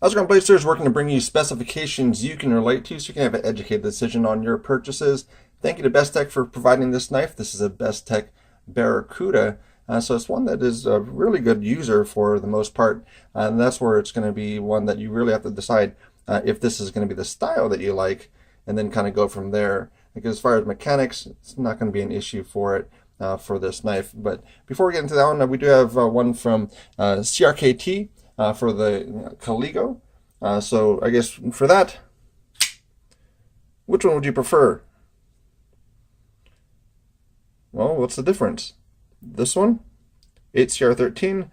How's it going, Blazers? Working to bring you specifications you can relate to so you can have an educated decision on your purchases. Thank you to Bestech for providing this knife. This is a Bestech Barracuda. So it's one that is a really good user for the most part. And that's where it's going to be one that you really have to decide if this is going to be the style that you like and then kind of go from there. Because as far as mechanics, it's not going to be an issue for it. For this knife. But before we get into that one, we do have one from CRKT for the Caligo. So I guess for that, which one would you prefer? Well, what's the difference? This one, 8CR13.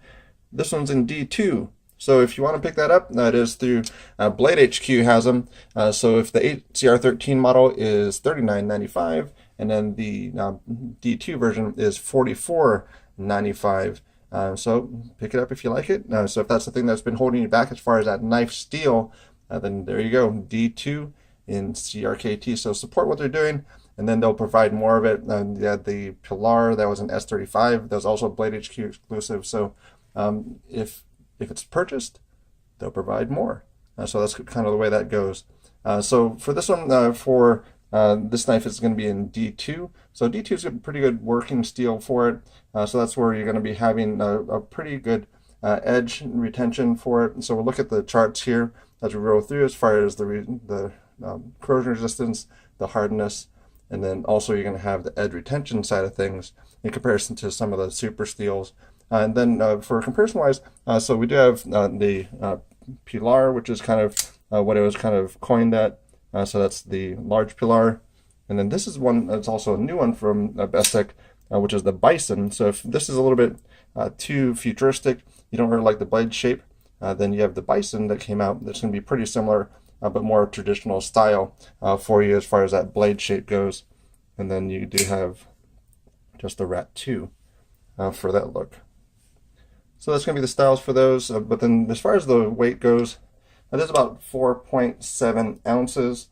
This one's in D2. So if you want to pick that up, that is through Blade HQ has them. So if the 8CR13 model is $39.95, and then the D2 version is $44.95. So pick it up if you like it. So if that's the thing that's been holding you back as far as that knife steel, then there you go, D2 in CRKT. So support what they're doing, and then they'll provide more of it. Yeah, the Pilar, that was an S35. That was also Blade HQ exclusive. So if it's purchased, they'll provide more. So that's kind of the way that goes. So for this one, this knife is going to be in D2. So D2 is a pretty good working steel for it. So that's where you're going to be having a pretty good edge retention for it. And so we'll look at the charts here as we roll through as far as the corrosion resistance, the hardness, and then also you're going to have the edge retention side of things in comparison to some of the super steels. And then for comparison wise, so we do have the Pilar, which is kind of what it was kind of coined at. So that's the large Pilar. And then this is one that's also a new one from Bestech, which is the Bison. So if this is a little bit too futuristic, you don't really like the blade shape, then you have the Bison that came out that's going to be pretty similar, but more traditional style for you as far as that blade shape goes. And then you do have just the Rat 2 for that look. So that's going to be the styles for those. But then as far as the weight goes, it is about 4.7 ounces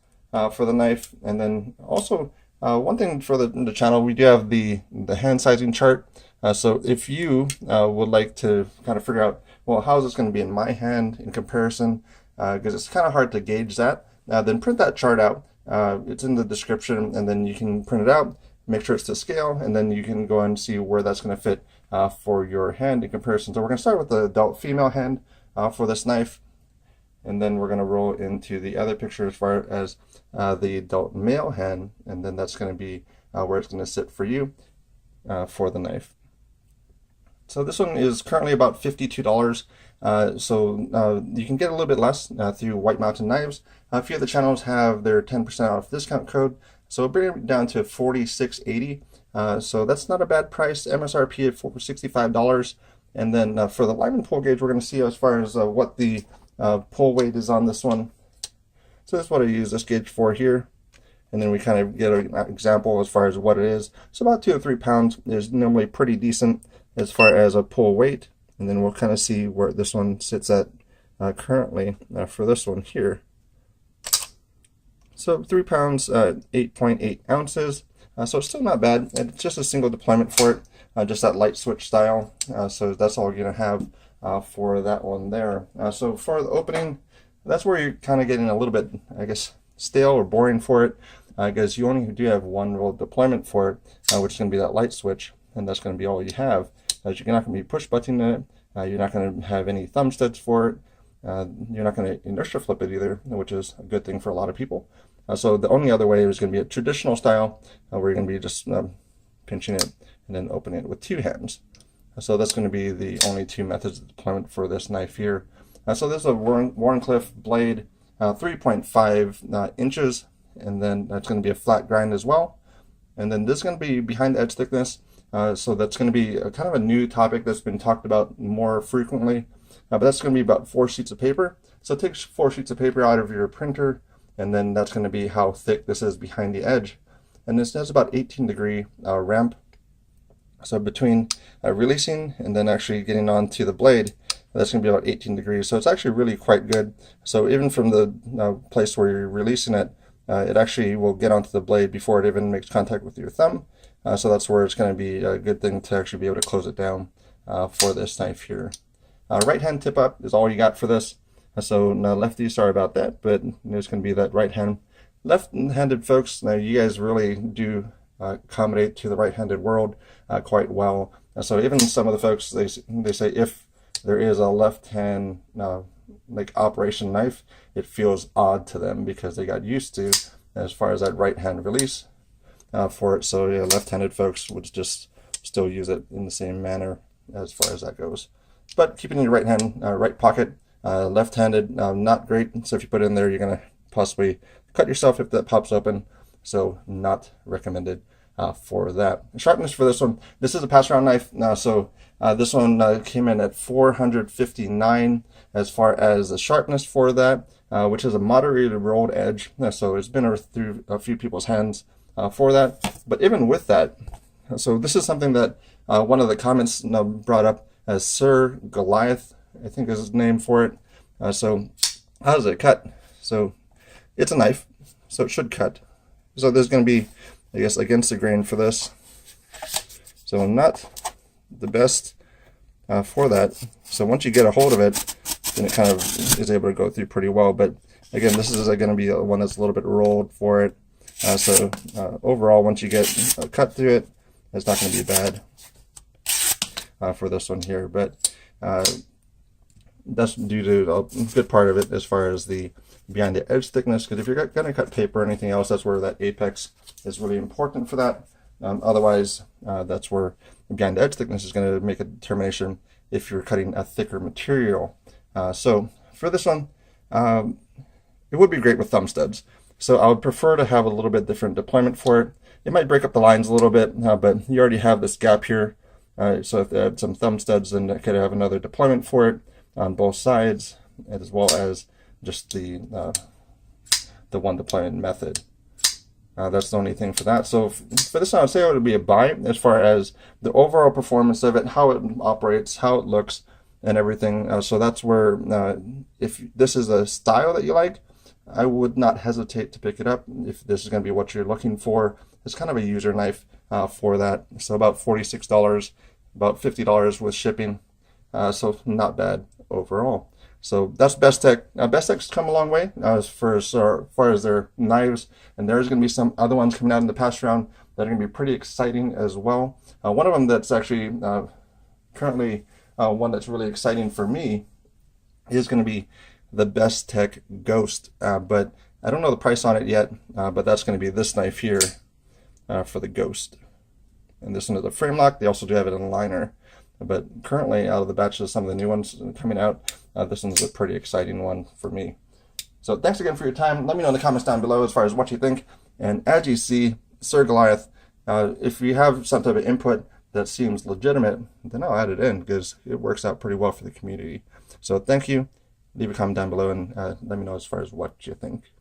for the knife. And then also one thing for the channel, we do have the hand sizing chart. So if you would like to kind of figure out, well, how is this going to be in my hand in comparison? Because it's kind of hard to gauge that. Then print that chart out. It's in the description, and then you can print it out, make sure it's to scale, and then you can go and see where that's going to fit for your hand in comparison. So we're going to start with the adult female hand for this knife, and then we're going to roll into the other picture as far as the adult male hand, and then that's going to be where it's going to sit for you for the knife. So this one is currently about $52. So you can get a little bit less through White Mountain Knives. A few of the channels have their 10% off discount code, so bring it down to $46.80. So that's not a bad price. MSRP at $65. And then for the Lyman pull gauge, we're going to see as far as what the pull weight is on this one. So that's what I use this gauge for here. And then we kind of get an example as far as what it is. So about 2 to 3 pounds is normally pretty decent as far as a pull weight. And then we'll kind of see where this one sits at currently for this one here. So 3 pounds, 8.8 ounces. So it's still not bad. It's just a single deployment for it, just that light switch style. So that's all you're going to have for that one there. So for the opening, that's where you're kind of getting a little bit, I guess, stale or boring for it, because you only do have one real deployment for it, which is going to be that light switch, and that's going to be all you have. As you're not going to be push buttoning it, you're not going to have any thumb studs for it, you're not going to inertia flip it either, which is a good thing for a lot of people. So the only other way is going to be a traditional style, where you're going to be just pinching it and then opening it with 2 hands. So that's going to be the only 2 methods of deployment for this knife here. So this is a Wharncliffe blade, 3.5 inches, and then that's going to be a flat grind as well. And then this is going to be behind the edge thickness. So that's going to be kind of a new topic that's been talked about more frequently. But that's going to be about 4 sheets of paper. So take 4 sheets of paper out of your printer, and then that's going to be how thick this is behind the edge. And this has about 18-degree ramp. So between releasing and then actually getting onto the blade, that's going to be about 18 degrees. So it's actually really quite good. So even from the place where you're releasing it, it actually will get onto the blade before it even makes contact with your thumb. So that's where it's going to be a good thing to actually be able to close it down for this knife here. Right hand tip up is all you got for this. So now lefties, sorry about that, but there's going to be that right hand. Left-handed folks, now you guys really do accommodate to the right-handed world quite well. So even some of the folks, they say if there is a left hand like operation knife, it feels odd to them because they got used to as far as that right hand release for it. So yeah, left-handed folks would just still use it in the same manner as far as that goes. But keeping your right hand, right pocket, left-handed, not great. So if you put it in there, you're going to possibly cut yourself if that pops open. So not recommended for that. Sharpness for this one, this is a pass-around knife. So this one came in at $459 as far as the sharpness for that, which is a moderately rolled edge. So it's been through a few people's hands for that. But even with that, so this is something that one of the comments brought up as Sir Goliath, I think is his name for it. So how does it cut? So it's a knife, so it should cut. So there's going to be, I guess, against the grain for this. So not the best for that. So once you get a hold of it, then it kind of is able to go through pretty well. But again, this is going to be one that's a little bit rolled for it. So overall, once you get a cut through it, it's not going to be bad for this one here. But that's due to a good part of it as far as the behind the edge thickness, because if you're going to cut paper or anything else, that's where that apex is really important for that. Otherwise, that's where behind the edge thickness is going to make a determination if you're cutting a thicker material. So for this one, it would be great with thumb studs. So I would prefer to have a little bit different deployment for it. It might break up the lines a little bit, but you already have this gap here. So if they had some thumb studs, then I could have another deployment for it on both sides, as well as just the one deployment method. That's the only thing for that. So for this one, I would say it would be a buy as far as the overall performance of it, how it operates, how it looks, and everything. So that's where, if this is a style that you like, I would not hesitate to pick it up if this is going to be what you're looking for. It's kind of a user knife for that. So about $46, about $50 with shipping. So not bad overall. So that's Bestech. Bestech's come a long way as far as their knives, and there's going to be some other ones coming out in the past round that are going to be pretty exciting as well. One of them that's actually currently one that's really exciting for me is going to be the Bestech Ghost, but I don't know the price on it yet, but that's going to be this knife here for the Ghost. And this one is a frame lock. They also do have it in a liner. But currently, out of the batch of some of the new ones coming out, this one's a pretty exciting one for me. So thanks again for your time. Let me know in the comments down below as far as what you think. And as you see, Sir Goliath, if you have some type of input that seems legitimate, then I'll add it in because it works out pretty well for the community. So thank you. Leave a comment down below and let me know as far as what you think.